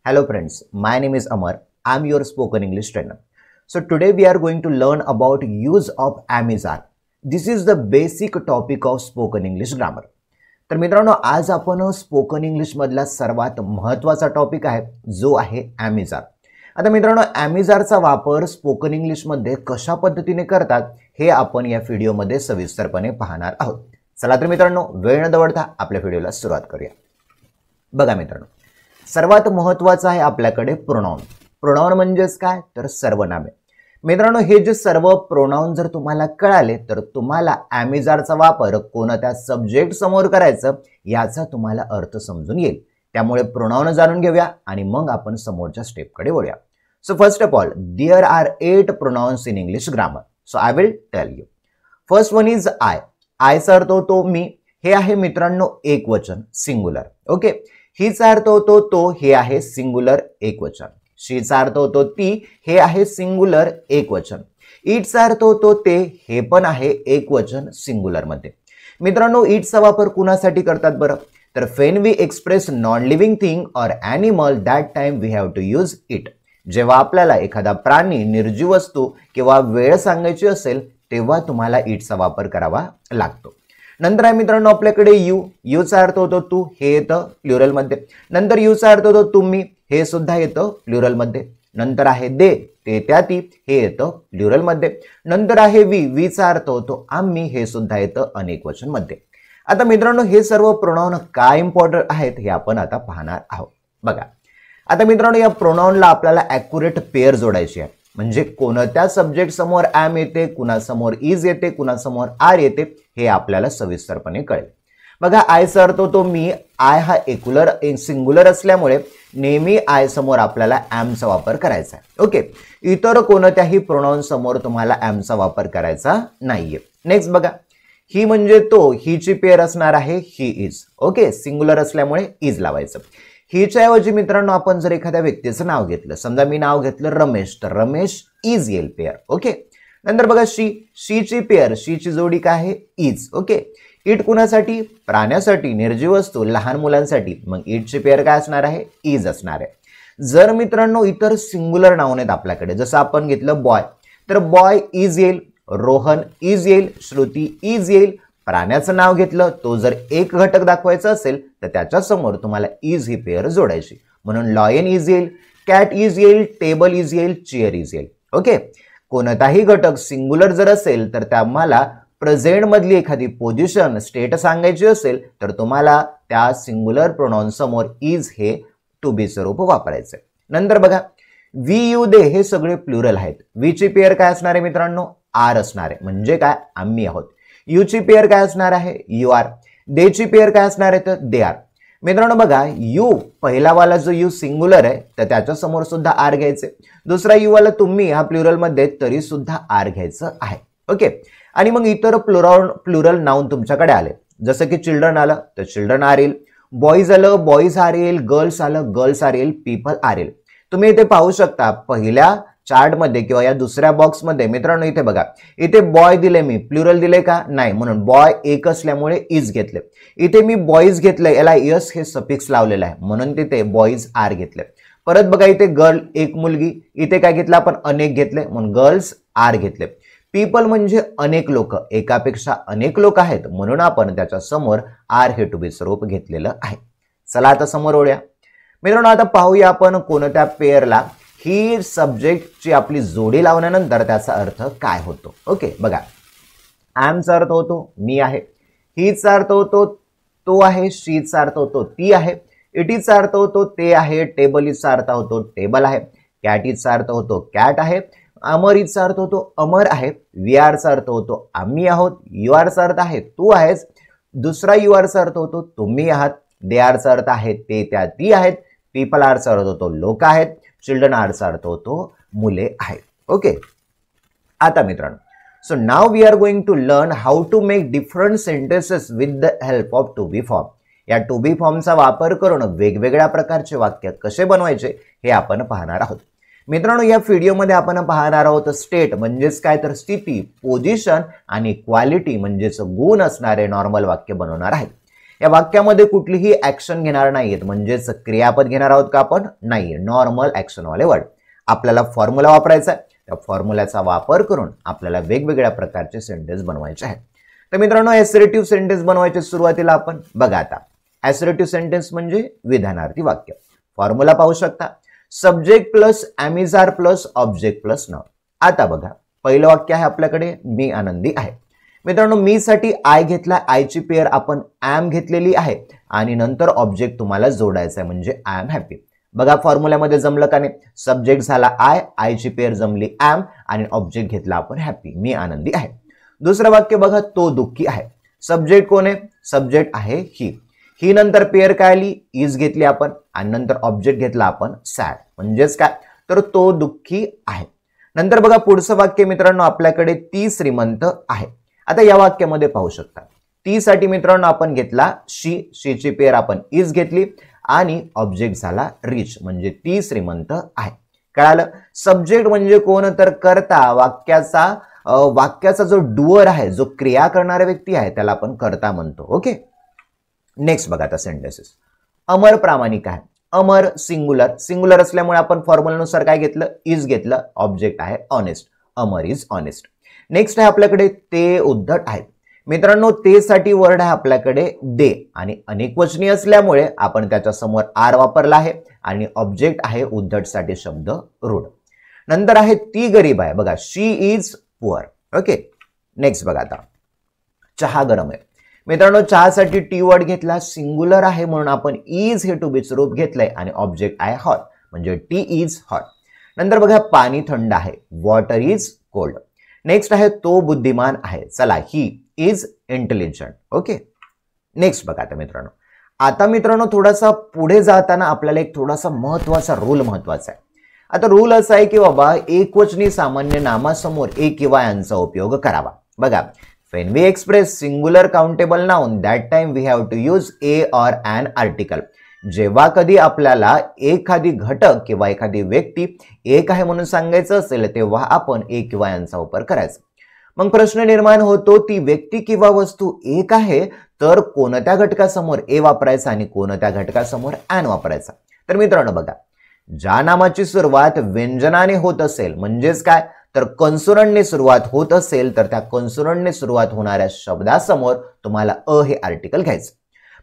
Hello friends, my name is Amar. I'm your spoken English trainer. So today we are going to learn about use of Amizar. This is the basic topic of spoken English grammar. तर मित्रांनो आज आपण spoken English मधला सर्वात महत्त्वाचा topic आहे जो आहे Amizar. आता मित्रांनो Amizarचा वापर स्पोकन इंग्लिश मध्ये कशा पद्धतीने करतात हे आपण या व्हिडिओ मध्ये सविस्तरपणे पाहणार आहोत. चला तर मित्रांनो वेळ न दवडता आपल्या व्हिडिओला सुरुवात करूया. बघा मित्रांनो सर्वात महत्त्वाचं आहे आपल्याकडे प्रोनाउन. प्रोनाउन म्हणजेच काय तर सर्वनामे. मित्रांनो हे जे सर्व प्रोनाउन जर तुम्हाला कळाले तर तुम्हाला Amizarचा वापर कोणत्या सब्जेक्ट समोर करायचं याचा तुम्हाला अर्थ समजून येईल. त्यामुळे प्रोनाउन जाणून घेऊया आणि मग आपण समोरच्या स्टेपकडे वळूया. So first of all there are 8 pronouns in English grammar. So I will tell you. First one is I. आयचा अर्थ होतो मी. हे आहे मित्रांनो एकवचन सिंगुलर. ओके. हीचा अर्थ होतो तो. हे आहे सिंगुलर एकवचन. शीचा अर्थ होतो ती. हे आहे सिंगुलर एकवचन. इटचा अर्थ होतो ते. हे पण आहे एकवचन सिंगुलर मध्ये. मित्रांनो इटचा वापर कुणासाठी करतात बरं तर when we express non living thing or animal that time we have to use it. जेव्हा आपल्याला एखादा प्राणी निर्जीव वस्तू किंवा वेळ सांगायची असेल तेव्हा तुम्हाला इटचा वापर करावा लागतो. नंतर आहे मित्रांनो आपल्याकडे यू. यूचा अर्थ होतो तू. हे येतं प्लुरल मध्ये. नंतर यूचा अर्थ होतो तुम्ही. हे सुद्धा येतं प्लुरल मध्ये. नंतर आहे दे. ते त्या ती. हे येतं प्लुरल मध्ये. नंतर आहे वी. वीचा अर्थ होतो आम्ही. हे सुद्धा येतं अनेकवचन मध्ये. आता मित्रांनो हे सर्व प्रोनाउन काय इम्पॉर्टंट आहेत हे आपण आता पाहणार आहोत. बघा आता मित्रांनो या प्रोनाउनला आपल्याला ॲक्युरेट पेअर जोडायची आहे. म्हणजे कोणत्या सब्जेक्ट समोर ॲम येते, कुणासमोर इज येते, कुणासमोर आर येते हे आपल्याला सविस्तरपणे कळेल. बघा आयचा अर्थ होतो मी. आय हा सिंगुलर असल्यामुळे नेहमी आय समोर आपल्याला ॲमचा वापर करायचा आहे. ओके. इतर कोणत्याही प्रोनाउन समोर तुम्हाला ॲमचा वापर करायचा नाहीये. नेक्स्ट बघा ही म्हणजे तो. हीची पेअर असणार आहे ही इज. ओके. सिंगुलर असल्यामुळे इज लावायचं. हीच्या ऐवजी मित्रांनो आपण जर एखाद्या व्यक्तीचं नाव घेतलं, समजा मी नाव घेतलं रमेश, तर रमेश इज येईल पेअर. ओके. नंतर बघा शी. शीची पेअर. शीची जोडी काय आहे इज. ओके. इट कुणासाठी प्राण्यासाठी, निर्जीव वस्तू, लहान मुलांसाठी. मग इटची पेअर काय असणार आहे इज असणार आहे. जर मित्रांनो इतर सिंगुलर नाउन आहेत आपल्याकडे जसं आपण घेतलं बॉय तर बॉय इज येईल. रोहन इज येईल. श्रुती इज येईल. प्राण्याचं नाव घेतलं तो जर एक घटक दाखवायचा असेल तर त्याच्या समोर तुम्हाला इज ही पेअर जोडायची. म्हणून लॉयन इज येईल. कॅट इज येईल. टेबल इज येईल. चेअर इज येईल. ओके. कोणताही घटक सिंगुलर जर असेल तर त्याला प्रेझेंट मधली एखादी पोझिशन स्टेट सांगायची असेल तर तुम्हाला त्या सिंगुलर प्रोनाउन समोर इज हे टू बी स्वरूप वापरायचं. नंतर बघा वी यू दे हे सगळे प्लुरल आहेत. वी ची पेअर काय असणार आहे मित्रांनो आर असणार आहे. म्हणजे काय आम्ही आहोत. यूची पेअर काय असणार आहे यू आर. दे ची पेअर काय असणार आहे तर दे आर. मित्रांनो बघा यू पहिला वाला जो यू सिंगुलर आहे तर त्याच्या समोर सुद्धा आर घ्यायचे. दुसरा यू वाला तुम्ही हा प्लुरल मध्ये तरी सुद्धा आर घ्यायचं आहे. ओके. आणि मग इतर प्लुरल नाउन तुमच्याकडे आले जसं की चिल्ड्रन आलं तर चिल्ड्रन आर येईल. बॉईज आलं बॉईज आर येईल. गर्ल्स आलं गर्ल्स आर येईल. पीपल आर येईल. तुम्ही इथे पाहू शकता पहिल्या चार्ट मध्ये किंवा या दुसऱ्या बॉक्स मध्ये मित्रांनो इथे बघा इथे बॉय दिले मी प्लुरल दिले का नाही म्हणून बॉय एक असल्यामुळे इज घेतले. इथे मी बॉईज घेतले याला यस हे सफिक्स लावलेलं आहे म्हणून तिथे बॉईज आर घेतले. परत बघा इथे गर्ल एक मुलगी. इथे काय घेतलं आपण अनेक घेतले म्हणून गर्ल्स आर घेतले. पीपल म्हणजे अनेक लोक. एकापेक्षा अनेक लोक आहेत म्हणून आपण त्याच्या समोर आर हे टू बी स्वरूप घेतलेलं आहे. चला आता समोर वळूया. मित्रांनो आता पाहूया आपण कोणत्या पेअरला ही सब्जेक्टची आपली जोडी लावल्यानंतर त्याचा अर्थ काय होतो. ओके. बघा ॲमचा अर्थ होतो मी आहे. हीचा अर्थ होतो तो आहे. शीचा अर्थ होतो ती आहे. इटीचा अर्थ होतो ते आहे. टेबल इचा अर्थ होतो टेबल आहे. कॅट इचा अर्थ होतो कॅट आहे. अमर इचा अर्थ होतो अमर आहे. वी आरचा अर्थ होतो आम्ही आहोत. यू आरचा अर्थ आहे तू आहेस. दुसरा यू आरचा अर्थ होतो तुम्ही आहात. दे आरचा अर्थ आहे ते त्या ती आहेत. पीपल आरचा अर्थ होतो लोक आहेत. चिल्ड्रन आरचा अर्थ होतो मुले आहेत. ओके. आता मित्रांनो so now we are going to learn how to make different sentences with the help of to be form. या टू बी फॉर्मचा वापर करून वेगवेगळ्या प्रकारचे वाक्य कसे बनवायचे हे आपण पाहणार आहोत. मित्रांनो या व्हिडिओमध्ये आपण पाहणार आहोत स्टेट म्हणजेच काय तर स्थिती, पोझिशन आणि क्वालिटी म्हणजेच गुण असणारे नॉर्मल वाक्य बनवणार आहेत. या वाक्यामध्ये कुठलीही ऍक्शन घेणार नाहीत, म्हणजेच क्रियापद घेणार आहोत का आपण? नाही, नॉर्मल ऍक्शन वाले वर्ड. आपल्याला फॉर्म्युला वापरायचा आहे. त्या फॉर्म्युल्याचा वापर करून आपल्याला वेगवेगळ्या प्रकारचे सेंटेन्स बनवायचे आहेत. तर मित्रांनो, ॲसर्टिव्ह सेंटेन्स बनवायचे सुरुवातीला आपण बघा. आता ॲसर्टिव्ह सेंटेन्स म्हणजे विधानार्थी वाक्य. फॉर्म्युला पाहू शकता, subject plus am are plus object plus noun. आता बघा, पहिलं वाक्य आहे आपल्याकडे, मी आनंदी आहे. मित्रांनो, मी साठी आय घेतला, आयची पेअर आपण ॲम घेतलेली आहे आणि नंतर ऑब्जेक्ट तुम्हाला जोडायचा आहे म्हणजे आय एम हॅपी. बघा फॉर्म्युल्यामध्ये जमलं का नाही? सब्जेक्ट झाला आय, आयची पेअर जमली ॲम आणि ऑब्जेक्ट घेतला आपण हॅपी, मी आनंदी आहे. दुसरं वाक्य बघा, तो दुःखी आहे. सब्जेक्ट कोण आहे? सब्जेक्ट आहे ही. ही नंतर पेअर काय आली? इज घेतली आपण आणि नंतर ऑब्जेक्ट घेतला आपण सॅड, म्हणजेच काय? तर तो दुःखी आहे. नंतर बघा पुढचं वाक्य मित्रांनो आपल्याकडे, ती श्रीमंत आहे. आता या वाक्यामध्ये पाहू शकता, ती साठी मित्रांनो आपण घेतला शी, शीची पेअर आपण इज घेतली आणि ऑब्जेक्ट झाला रिच, म्हणजे ती श्रीमंत आहे. कळालं? सब्जेक्ट म्हणजे कोण? तर कर्ता. वाक्याचा जो डुअर आहे, जो क्रिया करणारा व्यक्ती आहे, त्याला आपण कर्ता म्हणतो. ओके, नेक्स्ट बघा आता सेंटेन्सेस. अमर प्रामाणिक आहे. अमर सिंगुलर, सिंगुलर असल्यामुळे आपण फॉर्म्युलानुसार काय घेतलं? इज घेतलं. ऑब्जेक्ट आहे honest, Amar is honest. Next आहे आपल्याकडे, ते उद्धट आहेत. मित्रांनो, ते साठी वर्ड आहे आपल्याकडे दे आणि अनेकवचनी असल्यामुळे आपण त्याच्या समोर आर वापरला आहे आणि ऑब्जेक्ट आहे उद्धट साठी शब्द रूढ. नंतर आहे ती गरीब आहे. बघा, शी इज पुअर. ओके, नेक्स्ट बघा आता, चहा गरम आहे. मित्रांनो, चहासाठी टी वर्ड घेतला, सिंगुलर आहे म्हणून आपण इज हे टू बीच रूप घेतलंय आणि ऑब्जेक्ट आहे हॉट, म्हणजे टी इज हॉट. नंतर बघा, पाणी थंड आहे. Water is cold. नेक्स्ट आहे तो बुद्धिमान आहे. चला, he is intelligent. Okay, next बघा आता मित्रांनो थोडासा पुढे जाताना आपल्याला एक थोडासा महत्वाचा रूल महत्वाचा आहे. आता रूल असा आहे की बाबा एकवचनी सामान्य नामासमोर ए किंवा यांचा उपयोग करावा. बघा, when we express singular countable noun that time we have to use a or an article. जेव्हा कधी आपल्याला एखादी घटक किंवा एखादी व्यक्ती एक आहे म्हणून सांगायचं असेल तेव्हा आपण ए किंवा यांचा वापर करायचा. मग प्रश्न निर्माण होतो, ती व्यक्ती किंवा वस्तू एक आहे तर कोणत्या घटकासमोर ए वापरायचा आणि कोणत्या घटकासमोर an वापरायचा. तर मित्रांनो बघा, ज्या नामाची सुरुवात व्यंजनाने होत असेल म्हणजेच काय तर कॉन्सोनंटने सुरुवात होत असेल तर त्या कॉन्सोनंटने सुरुवात होणाऱ्या शब्दासमोर तुम्हाला अ हे आर्टिकल घ्यायचं.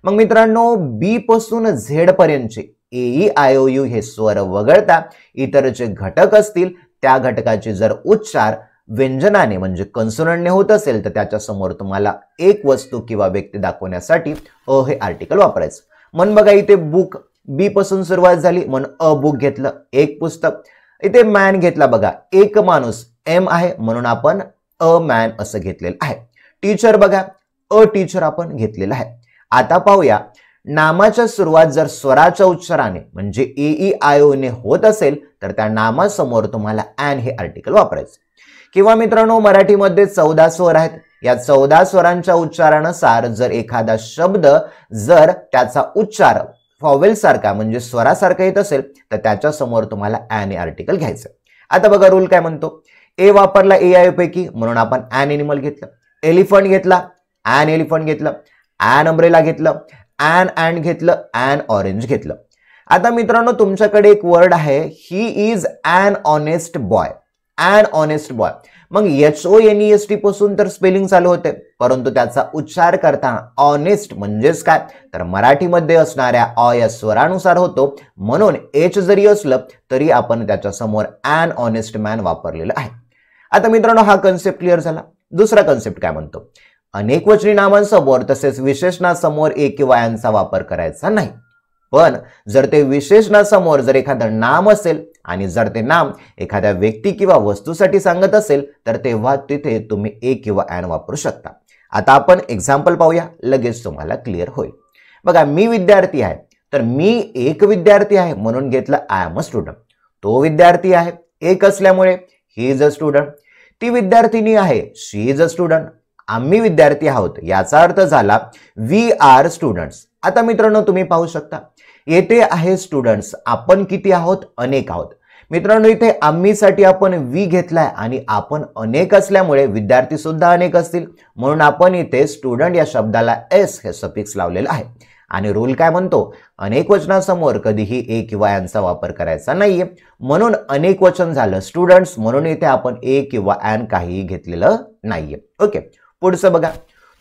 मग मित्रांनो, बी पासून झेड पर्यंतचे ए ई आय ओ यू हे स्वर वगळता इतर जे घटक असतील त्या घटकाचे जर उच्चार व्यंजनाने म्हणजे कॉन्सोनंटने होत असेल तर त्याच्या समोर तुम्हाला एक वस्तू किंवा व्यक्ती दाखवण्यासाठी अ हे आर्टिकल वापरायचं. मन बघा, इथे बुक बी पासून सुरुवात झाली म्हणून अ बुक घेतलं, एक पुस्तक. इथे मॅन घेतला, बघा एक माणूस एम आहे म्हणून आपण अ मॅन असं घेतलेलं आहे. टीचर बघा, अ टीचर आपण घेतलेलं आहे. आता पाहूया, नामाच्या सुरुवात जर स्वराच्या उच्चाराने म्हणजे ए ई आय ओ ने होत असेल तर त्या नामासमोर तुम्हाला an हे आर्टिकल वापरायचं. किंवा मित्रांनो, मराठीमध्ये 14 स्वर आहेत. या 14 स्वरांच्या उच्चारानुसार जर एखादा शब्द जर त्याचा उच्चार फॉवेल सारखा म्हणजे स्वरासारखा येत असेल तर त्याच्या समोर तुम्हाला an हे आर्टिकल घ्यायचं. आता बघा रूल काय म्हणतो, ए वापरला ए आय पैकी म्हणून आपण an एनिमल घेतलं. एलिफंट घेतला, an एलिफंट घेतलं. an अम्ब्रेला घेतलं, an ॲन्ड घेतलं, an ऑरेंज घेतलं. आता मित्रांनो, तुमच्याकडे एक वर्ड आहे, he is an honest boy. an honest boy. मग HONEST पासून तर स्पेलिंग चालू होते परंतु त्याचा उच्चार करताना ऑनेस्ट म्हणजेच काय तर मराठीमध्ये असणाऱ्या अ या स्वरानुसार होतो म्हणून एच जरी असलं तरी आपण त्याच्या समोर an ऑनेस्ट मॅन वापरलेलं आहे. आता मित्रांनो, हा कन्सेप्ट क्लिअर झाला. दुसरा कन्सेप्ट काय म्हणतो, अनेकवचनी नामांसमोर तसेच विशेषणासमोर ए किंवा यांचा वापर करायचा नाही. पण जर ते विशेषणासमोर जर एखादं नाम असेल आणि जर ते नाम एखाद्या व्यक्ती किंवा वस्तूसाठी सांगत असेल तर तेव्हा तिथे तुम्ही ए किंवा an वापरू शकता. आता आपण एक्झाम्पल पाहूया, लगेच तुम्हाला क्लिअर होईल. बघा, मी विद्यार्थी आहे तर मी एक विद्यार्थी आहे म्हणून घेतलं आय एम अ स्टुडंट. तो विद्यार्थी आहे एक असल्यामुळे ही इज अ स्टुडंट. ती विद्यार्थिनी आहे, शी इज अ स्टुडंट. आम्ही विद्यार्थी आहोत याचा अर्थ झाला वी आर स्टुडंट्स. आता मित्रांनो, तुम्ही पाहू शकता येथे आहे स्टुडंट्स, आपण किती आहोत अनेक आहोत. मित्रांनो इथे आम्हीसाठी आपण वी घेतलाय आणि आपण अनेक असल्यामुळे विद्यार्थी सुद्धा अनेक असतील, म्हणून आपण इथे स्टुडंट या शब्दाला एस हे सफिक्स लावलेलं आहे. आणि रूल काय म्हणतो, अनेक वचनासमोर कधीही ए किंवा एनचा वापर करायचा नाहीये, म्हणून अनेक वचन झालं स्टुडंट्स, म्हणून इथे आपण ए किंवा एन काहीही घेतलेलं नाहीये. ओके, पुढचं बघा.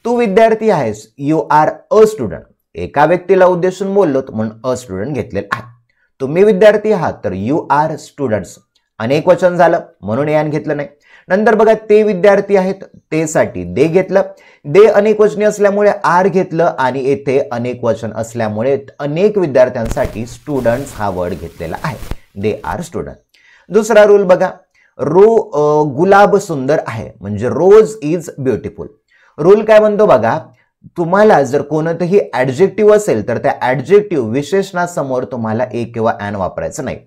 तू विद्यार्थी आहेस, यू आर अ स्टुडंट. एका व्यक्तीला उद्देशून बोललो म्हणून अ स्टुडंट घेतलेलं आहे. तुम्ही विद्यार्थी आहात तर यू आर स्टुडंट्स, अनेक वचन झालं म्हणून एन घेतलं नाही. नंतर बघा, ते विद्यार्थी आहेत, ते साठी दे घेतलं. दे अनेक वचनी असल्यामुळे आर घेतलं आणि येथे अनेक वचन असल्यामुळे अनेक विद्यार्थ्यांसाठी स्टुडंट्स हा वर्ड घेतलेला आहे. They are student. दुसरा रूल बघा, गुलाब सुंदर आहे म्हणजे रोज इज ब्युटिफुल. रूल काय म्हणतो बघा, तुम्हाला जर कोणतंही ऍडजेक्टिव्ह असेल तर त्या ऍडजेक्टिव्ह विशेषणासमोर तुम्हाला ए किंवा एन वापरायचं नाही.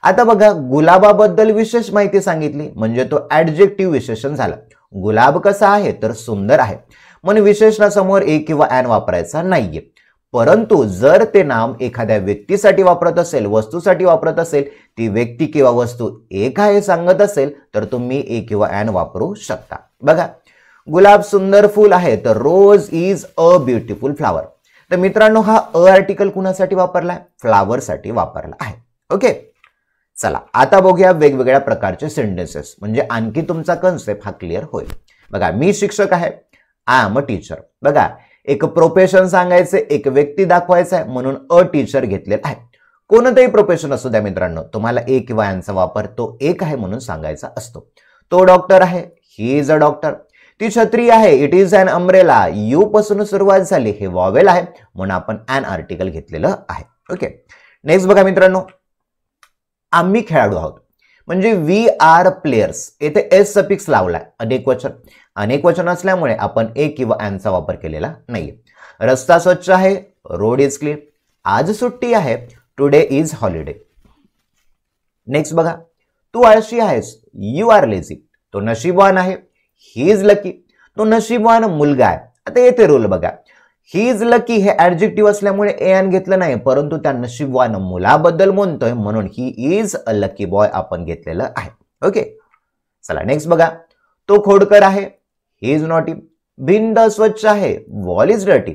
आता बघा, गुलाबाबद्दल विशेष माहिती सांगितली म्हणजे तो ऍडजेक्टिव्ह विशेषण झाला. गुलाब कसा आहे तर सुंदर आहे, म्हणून विशेषणासमोर ए किंवा एन वापरायचा नाहीये. परंतु जर ते नाम एखाद्या व्यक्तीसाठी वापरत असेल, वस्तूसाठी वापरत असेल, ती व्यक्ती किंवा वस्तू एक आहे सांगत असेल तर तुम्ही ए किंवा एन वापरू शकता. बघा, गुलाब सुंदर फूल आहे तर रोज इज अ ब्युटिफुल फ्लावर. तर मित्रांनो हा अ आर्टिकल कुणासाठी वापरलाय, फ्लावर साठी वापरला आहे. ओके, चला आता बघूया वेगवेगळ्या प्रकारचे सेंटेन्सेस, म्हणजे आणखी तुमचा कन्सेप्ट हा क्लिअर होईल. बघा, मी शिक्षक आहे, आय एम अ टीचर. बघा, एक प्रोफेशन सांगायचे, एक व्यक्ती दाखवायचा आहे म्हणून अ टीचर घेतलेला आहे. कोणतंही प्रोफेशन असू द्या मित्रांनो, तुम्हाला ए किंवा यांचा वापर तो एक आहे म्हणून सांगायचा असतो. तो डॉक्टर आहे, ही इज अ डॉक्टर. ती छत्री आहे, it is an umbrella. U पासून सुरुवात झाली, हे वॉवेल आहे म्हणून आपण एन आर्टिकल घेतलेलं आहे. ओके, नेक्स्ट बघा मित्रांनो, आम्ही खेळाडू आहोत म्हणजे वी आर प्लेयर्स. येथे एस सफिक्स लावलाय, अनेक वचन. अनेक वचन असल्यामुळे आपण ए किंवा एनचा वापर केलेला नाहीये. रस्ता स्वच्छ आहे, रोड इज क्लीन. आज सुट्टी आहे, टुडे इज हॉलिडे. नेक्स्ट बघा, तू आळशी आहेस, यू आर लेझी. तो नशीबवान आहे, ही इज लकी. तो नशीबवान मुलगा आहे. आता येथे रूल बघा, ही इज लकी हे ऍडजेक्टिव्ह असल्यामुळे ए एन घेतलं नाही, परंतु त्या नशीबवान मुलाबद्दल म्हणतोय म्हणून he is a lucky boy आपण घेतलेलं आहे. ओके, चला नेक्स्ट बघा, तो खोडकर आहे, ही इज नॉटी. भिंत स्वच्छ आहे, वॉल इज डर्टी.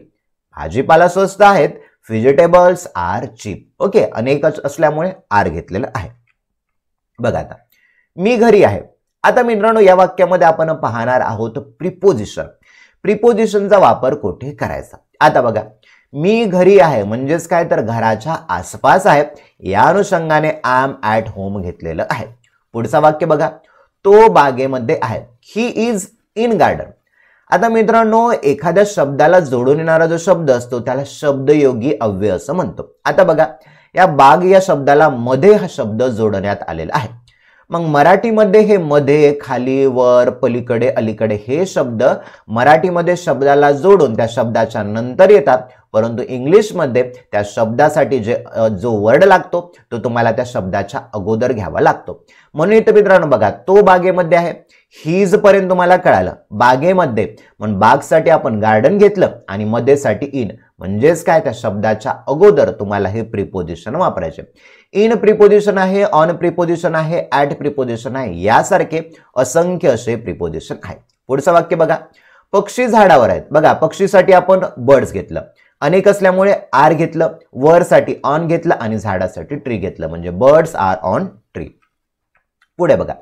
भाजीपाला स्वस्त आहेत, व्हेजिटेबल्स आर चीप. ओके, अनेक असल्यामुळे आर घेतलेलं आहे. बघा आता, मी घरी आहे. आता मित्रांनो या वाक्यामध्ये आपण पाहणार आहोत प्रिपोजिशन. प्रिपोजिशनचा वापर कुठे करायचा. आता बघा, मी घरी आहे म्हणजेच काय तर घराच्या आसपास आहे, या अनुषंगाने आय एम ॲट होम घेतलेलं आहे. पुढचा वाक्य बघा, तो बागेमध्ये आहे, ही इज इन गार्डन. आता मित्रांनो एखाद्या शब्दाला जोडून येणारा जो शब्द असतो त्याला शब्दयोगी अव्यय असं म्हणतो. आता बघा, या बाग या शब्दाला मध्ये हा शब्द जोडण्यात आलेला आहे. मग मराठीमध्ये हे मध्ये, खाली, वर, पलीकडे, अलीकडे हे शब्द मराठीमध्ये शब्दाला जोडून त्या शब्दाच्या नंतर येतात, परंतु इंग्लिशमध्ये त्या शब्दासाठी जो वर्ड लागतो तो तुम्हाला त्या शब्दाच्या अगोदर घ्यावा लागतो. म्हणून इथे मित्रांनो बघा, तो बागेमध्ये आहे, हीज पर्यंत तुम्हाला कळालं. बागेमध्ये म्हणून बागसाठी आपण गार्डन घेतलं आणि मध्ये साठी इन, म्हणजेच काय त्या शब्दाच्या अगोदर तुम्हाला हे प्रिपोजिशन वापरायचे. इन प्रिपोजिशन आहे, ऑन प्रिपोजिशन आहे, ॲट प्रिपोजिशन आहे, यासारखे असंख्य असे प्रिपोजिशन आहे. पुढचं वाक्य बघा, पक्षी झाडावर आहेत. बघा, पक्षीसाठी आपण बर्ड्स घेतलं, अनेक असल्यामुळे आर घेतलं, वर साठी ऑन घेतलं आणि झाडासाठी ट्री घेतलं म्हणजे बर्ड्स आर ऑन ट्री. पुढे बघा,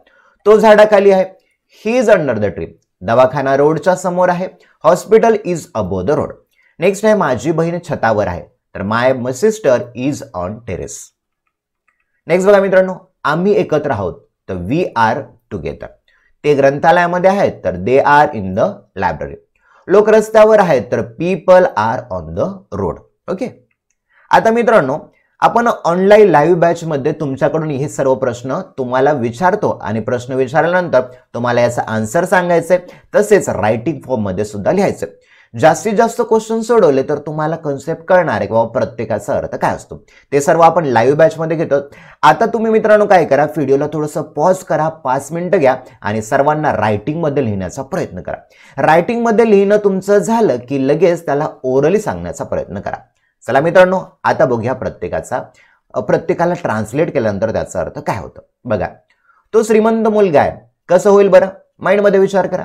तो झाडाखाली आहे, he is under the tree. दवाखाना रोडच्या समोर आहे, hospital is above the road. Next आहे, माझी बहीण छतावर आहे, तर my sister is on terrace. Next बघा मित्रांनो, आम्ही एकत्र आहोत, तर वी आर टुगेदर. ते ग्रंथालयामध्ये आहेत, तर they are in the library. लोक रस्त्यावर आहेत, तर people are on the road. Okay, आता मित्रांनो आपण ऑनलाईन लाईव्ह बॅच मध्ये तुमच्याकडून हे सर्व प्रश्न तुम्हाला विचारतो आणि प्रश्न विचारल्यानंतर तुम्हाला याचा आन्सर सांगायचे, तसेच रायटिंग फॉर्म मध्ये सुद्धा लिहायचे. जास्तीत जास्त क्वेश्चन सोडवले तर तुम्हाला कन्सेप्ट कळणार आहे किंवा प्रत्येकाचा अर्थ काय असतो, ते सर्व आपण लाईव्ह बॅच मध्ये घेतो. आता तुम्ही मित्रांनो काय करा, व्हिडिओला थोडंसं पॉज करा, 5 मिनिटं घ्या आणि सर्वांना रायटिंग मध्ये लिहिण्याचा प्रयत्न करा. रायटिंग मध्ये लिहिणं तुमचं झालं की लगेच त्याला ओरली सांगण्याचा प्रयत्न करा. चला मित्रांनो, आता बघूया प्रत्येकाचा प्रत्येकाला ट्रान्सलेट केल्यानंतर त्याचा अर्थ काय होतं बघा. तो श्रीमंत मुलगा आहे, कसं होईल बरं, माइंड मध्ये विचार करा.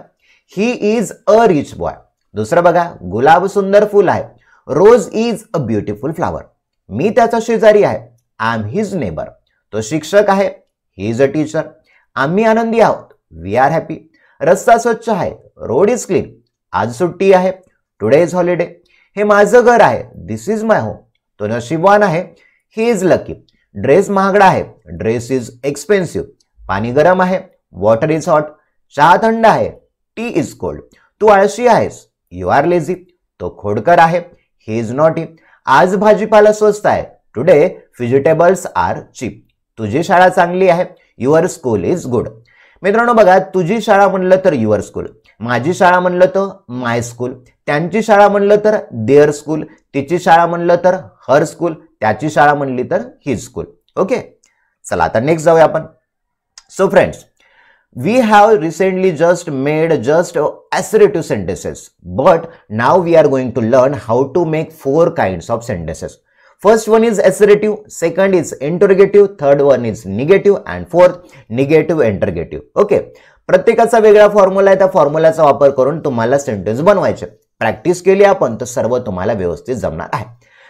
He is a rich boy. दुसरं बघा, गुलाब सुंदर फुल आहे, रोज इज अ ब्युटिफुल फ्लावर. मी त्याचा शेजारी आहे, आय एम हिज नेबर. तो शिक्षक आहे, ही इज अ टीचर. आम्ही आनंदी आहोत, वी आर हॅपी. रस्ता स्वच्छ आहे, रोड इज क्लीन. आज सुट्टी आहे, टुडे इज हॉलिडे. हे माझं घर आहे, दिस इज माय होम. तो नशीबवान आहे, ही इज लकी. ड्रेस महागडा आहे, ड्रेस इज एक्सपेन्सिव्ह. पाणी गरम आहे, वॉटर इज हॉट. चहा थंड आहे, टी इज कोल्ड. तू आळशी आहेस, यू आर लेझी. तो खोडकर आहे, ही इज नॉटी. आज भाजीपाला स्वस्त आहे, टुडे व्हेजिटेबल्स आर चीप. तुझी शाळा चांगली आहे, युअर स्कूल इज गुड. मित्रांनो बघा, तुझी शाळा म्हणलं तर युअर स्कूल, माझी शाळा म्हणलं तर माय स्कूल, त्यांची शाळा म्हणलं तर देअर स्कूल, तिची शाळा म्हणलं तर हर स्कूल, त्याची शाळा म्हणली तर हिज स्कूल. ओके, चला आता नेक्स्ट जाऊया आपण. So friends, we have recently just made assertive sentences, but now we are going to learn how to make 4 kinds of sentences. First one is assertive, second is interrogative, third one is negative, and fourth negative interrogative. Okay, प्रत्येकाचा वेगळा formula आहे, त्या फॉर्म्युलाचा वापर करून तुम्हाला sentence बनवायचे. Practice केली आपण तर सर्व तुम्हाला व्यवस्थित जमणार आहे.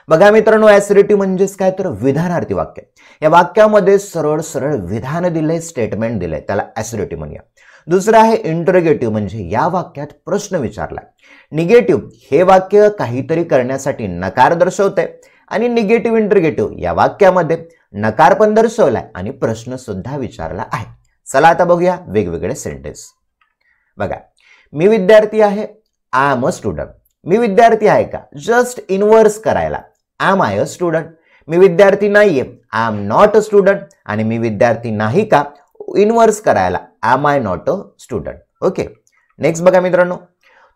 बघा मित्रांनो, असर्टिव्ह म्हणजेच काय तर विधानार्थी वाक्य. या वाक्यामध्ये सरळ सरळ विधान दिलंय, स्टेटमेंट दिलंय, त्याला असर्टिव्ह म्हणूया. दुसरं आहे इंटरोगेटिव्ह, म्हणजे या वाक्यात प्रश्न विचारला. निगेटिव्ह हे वाक्य काहीतरी करण्यासाठी नकार दर्शवतंय, आणि निगेटिव्ह इंटरोगेटिव्ह या वाक्यामध्ये नकार पण दर्शवलाय आणि प्रश्न सुद्धा विचारला आहे. चला आता बघूया वेगवेगळे सेंटेन्स. बघा, मी विद्यार्थी आहे, आय एम अ स्टुडंट. मी विद्यार्थी आहे का, जस्ट इनव्हर्स करायला, एम आय अ स्टुडंट. मी विद्यार्थी नाहीये, I am not a student. आणि मी विद्यार्थी नाही का, इनव्हर्स करायला, am I not a student. Okay, next बघा मित्रांनो,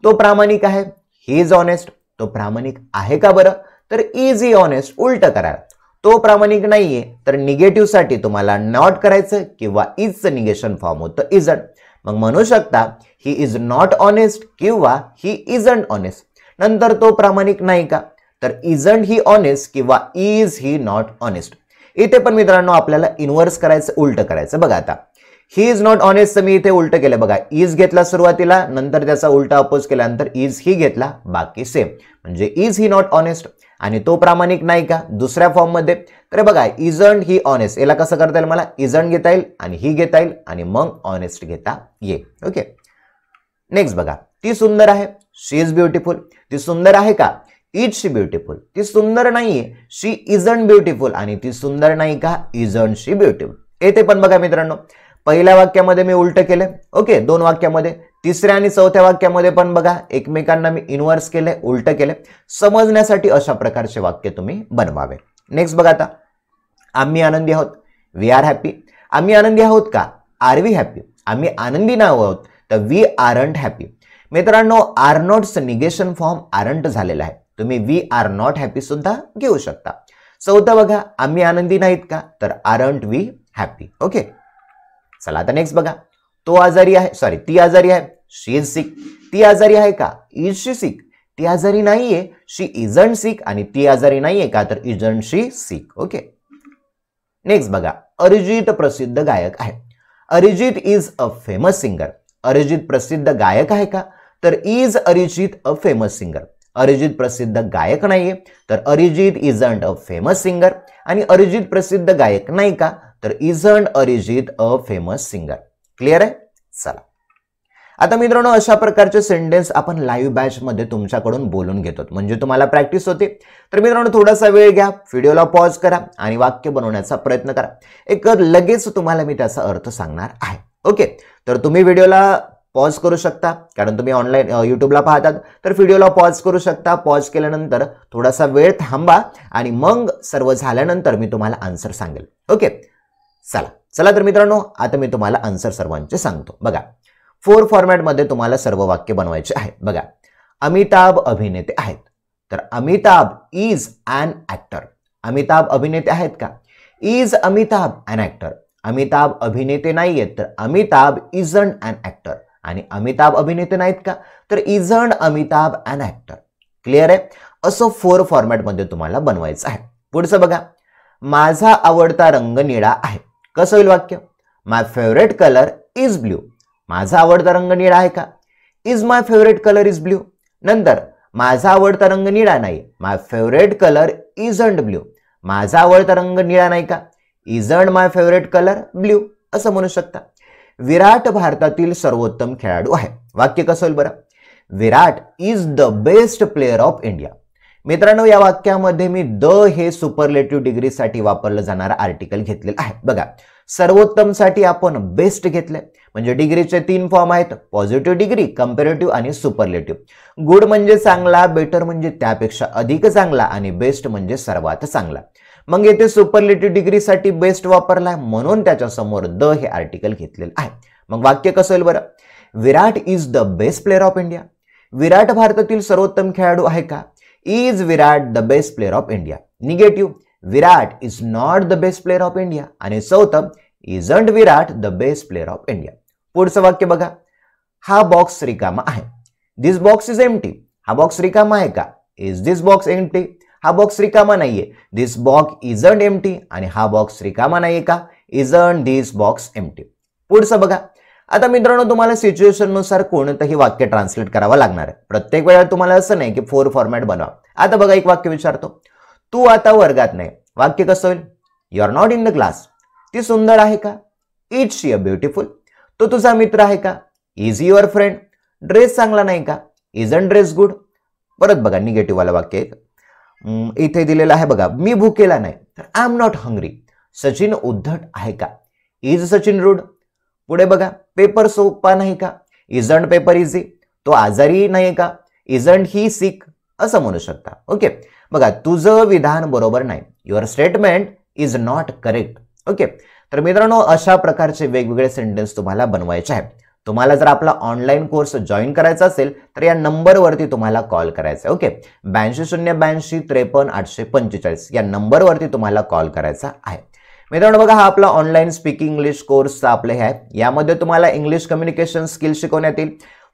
तो प्रामाणिक आहे, ही इज ऑनेस्ट. तो प्रामाणिक आहे का बरं, तर इज ही ऑनेस्ट, उलट करायला. तो प्रामाणिक नाहीये तर निगेटिव्ह साठी तुम्हाला नॉट करायचं किंवा इजचं निगेशन फॉर्म होतं इजंट. मग म्हणू शकता ही इज नॉट ऑनेस्ट किंवा ही इजंट ऑनेस्ट. नंतर तो प्रामाणिक नाही का, तर इजंट ही ऑनेस्ट किंवा इज ही नॉट ऑनेस्ट. इथे पण मित्रांनो आपल्याला इनव्हर्स करायचं, उलट करायचं. बघा आता ही इज नॉट ऑनेस्ट मी इथे उलट केलं. बघा, इज घेतला सुरुवातीला, नंतर त्याचा उलटा अपोज केल्यानंतर इज ही घेतला, बाकी सेम. म्हणजे इज ही नॉट ऑनेस्ट. आणि तो प्रामाणिक नाही का दुसऱ्या फॉर्म मध्ये, तर बघा इजंट ही ऑनेस्ट, याला कसं करता येईल, मला इजंट घेता येईल आणि ही घेता येईल आणि मग ऑनेस्ट घेता येईल. ओके, नेक्स्ट बघा, ती सुंदर आहे, शी इज ब्युटिफुल. ती सुंदर आहे का, इज शी ब्युटिफुल. ती सुंदर नाहीये, शी इजंट ब्युटिफुल. आणि ती सुंदर नाही का, इजंट शी ब्युटिफुल. येथे पण बघा मित्रांनो, पहिल्या वाक्यामध्ये मी उलट केले, ओके, 2 वाक्यामध्ये. तिसऱ्या आणि चौथ्या वाक्यामध्ये पण बघा एकमेकांना मी इनव्हर्स केले, उलट केले. समजण्यासाठी अशा प्रकारचे वाक्य तुम्ही बनवावे. नेक्स्ट बघा आता, आम्ही आनंदी आहोत, वी आर हॅपी. आम्ही आनंदी आहोत का, आर वी हॅपी. आम्ही आनंदी नाही आहोत तर वी आरंट हॅपी. मित्रांनो, आर नॉटचं निगेशन फॉर्म आरंट झालेला आहे, तुम्ही वी आर नॉट हॅपी सुद्धा घेऊ शकता. चौथं बघा, आम्ही आनंदी नाहीत का, तर आरंट वी हॅपी. ओके, चला आता नेक्स्ट बघा, तो आजारी आहे, सॉरी ती आजारी आहे, शी इज सिक. ती आजारी आहे का, इज शी सिक. ती आजारी नाहीये, शी इजंट सिक. आणि ती आजारी नाहीये का, तर isn't she sick. Okay, next बघा, अरिजित प्रसिद्ध गायक आहे. Arijit is a famous singer. Arijit प्रसिद्ध गायक आहे का, तर is Arijit a famous singer. Arijit प्रसिद्ध गायक नाहीये, तर Arijit isn't a famous singer. आणि अरिजित प्रसिद्ध गायक नाही का, तर isn't Arijit a famous singer. Clear आहे. चला आता मित्रांनो, अशा प्रकारचे सेंटेन्स आपण लाईव्ह बॅच मध्ये तुमच्याकडून बोलून घेतो, म्हणजे तुम्हाला प्रॅक्टिस होते. तर मित्रांनो, थोडासा वेळ घ्या, व्हिडिओला पॉज करा आणि वाक्य बनवण्याचा प्रयत्न करा. एक लगेच तुम्हाला मी त्याचा अर्थ सांगणार आहे. ओके, तर तुम्ही व्हिडिओला पॉज करू शकता, कारण तुम्ही ऑनलाईन युट्यूबला पाहतात, तर व्हिडिओला पॉज करू शकता. पॉज केल्यानंतर थोडासा वेळ थांबा आणि मग सर्व झाल्यानंतर मी तुम्हाला आन्सर सांगेल. ओके, चला तर मित्रांनो, आता मी तुम्हाला आन्सर सर्वांचे सांगतो. बघा, 4 फॉर्मॅटमध्ये तुम्हाला सर्व वाक्य बनवायचे आहेत. बघा, अमिताभ अभिनेते आहेत, तर Amitabh is an actor. Amitabh अभिनेते आहेत का, is Amitabh an actor. Amitabh अभिनेते नाही आहेत, तर अमिताभ इजंट ॲन ॲक्टर. आणि अमिताभ अभिनेते नाहीत का, तर isn't Amitabh an actor. Clear आहे. असं 4 फॉर्मॅटमध्ये तुम्हाला बनवायचं आहे. पुढचं बघा, माझा आवडता रंग निळा आहे. कसं होईल वाक्य? माय फेवरेट कलर इज ब्ल्यू. माझा आवडता रंग निळा आहे का? Is my favourite colour is blue. नंतर माझा आवडता रंग निळा नाही. माय फेवरेट कलर इजंट ब्ल्यू. माझा आवडता रंग निळा नाही का? Isn't my favourite colour blue असं म्हणू शकता. विराट भारतातील सर्वोत्तम खेळाडू आहे. वाक्य कसं होईल बरं? Virat is the best player of India. मित्रांनो, या वाक्यामध्ये मी द हे सुपरलेटिव्ह डिग्रीसाठी वापरलं जाणारं आर्टिकल घेतलेलं आहे. बघा, सर्वोत्तमसाठी आपण बेस्ट घेतले. म्हणजे डिग्रीचे 3 फॉर्म आहेत: पॉझिटिव्ह डिग्री, कंपॅरेटिव्ह आणि सुपरलेटिव्ह. गुड म्हणजे चांगला, बेटर म्हणजे त्यापेक्षा अधिक चांगला आणि बेस्ट म्हणजे सर्वात चांगला. मग येथे सुपरलेटिव्ह डिग्रीसाठी बेस्ट वापरलाय म्हणून त्याच्या समोर द हे आर्टिकल घेतलेलं आहे. मग वाक्य कसं होईल बरं? Virat is the best player of India. विराट भारतातील सर्वोत्तम खेळाडू आहे का? Is Virat the best player of India. Negative, Virat is not the best player of India. आणि चौथं, isn't Virat the best player of India. पुढचं वाक्य बघा, हा बॉक्स रिकामा आहे. This box is empty. हा बॉक्स रिकामा आहे का? Is this box empty. हा बॉक्स रिकामा नाहीये. This box isn't empty. आणि हा बॉक्स रिकामा नाहीये का? Isn't this box empty. पुढचं बघा. आता मित्रांनो, तुम्हाला सिच्युएशन नुसार कोणतंही वाक्य ट्रान्सलेट करावं लागणार आहे. प्रत्येक वेळा तुम्हाला असं नाही की 4 फॉर्मॅट बनवा. आता बघा, एक वाक्य विचारतो, तू आता वर्गात नाही. वाक्य कसं होईल? You are not in the class. ती सुंदर आहे का? Is she a beautiful. तो तुझा मित्र आहे का? Is your friend. ड्रेस चांगला नाही का? Isn't dress good. परत बघा, निगेटिव्ह वाला वाक्य एक इथे दिलेलं आहे बघा, मी भुकेला नाही. तर I am not hungry. Sachin उद्धट आहे का? Is Sachin rude. पुढे बघा, पेपर सोपा नाही का? Isn't paper easy. तो आजारी नाही का? इजंट ही सिक असं म्हणू शकता. ओके, बघा, तुझं विधान बरोबर नाही. Your statement is not correct. Okay, तर मित्रांनो, अशा प्रकारचे वेगवेगळे सेंटेन्स तुम्हाला बनवायचे आहेत. तुम्हाला जर आपला ऑनलाईन कोर्स जॉईन करायचा असेल तर या नंबरवरती तुम्हाला कॉल करायचा आहे. ओके, 82 082 53 845 या नंबरवरती तुम्हाला कॉल करायचा आहे. मित्रांनो बघा, हा आपला ऑनलाईन स्पीकिंग इंग्लिश कोर्सचा आपले आहे. यामध्ये तुम्हाला इंग्लिश कम्युनिकेशन स्किल शिकवण्यात येईल.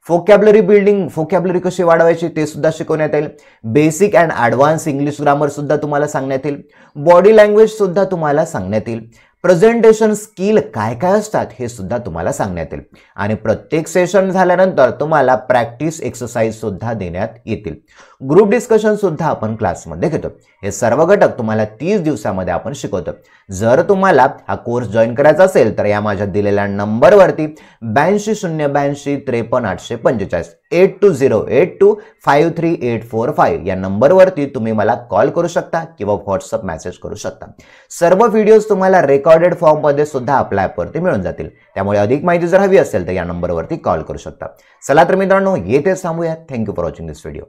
फोकॅब्युलरी बिल्डिंग, फोकॅब्युलरी कशी वाढवायची ते सुद्धा शिकवण्यात येईल. Basic and advance English grammar सुद्धा तुम्हाला सांगण्यात येईल. बॉडी लँग्वेज सुद्धा तुम्हाला सांगण्यात येईल. प्रेझेंटेशन स्किल काय काय असतात हे सुद्धा तुम्हाला सांगण्यात येईल. आणि प्रत्येक सेशन झाल्यानंतर तुम्हाला प्रॅक्टिस एक्सरसाइज सुद्धा देण्यात येतील. ग्रुप डिस्कशन सुद्धा आपण क्लासमध्ये घेतो. हे सर्व घटक तुम्हाला 30 दिवसामध्ये आपण शिकवतो. जर तुम्हाला हा कोर्स जॉईन करायचा असेल तर या माझ्या दिलेल्या नंबरवरती 82 082 53 845 8208 53845 या नंबरवरती तुम्ही मला कॉल करू शकता किंवा व्हॉट्सअप मेसेज करू शकता. सर्व व्हिडिओज तुम्हाला रेकॉर्डेड फॉर्म मध्ये सुद्धा आपल्या ॲपवरती मिळून जातील. त्यामुळे अधिक माहिती जर हवी असेल तर या नंबरवरती कॉल करू शकता. चला तर मित्रांनो, येथे थांबूया. Thank you for watching this video.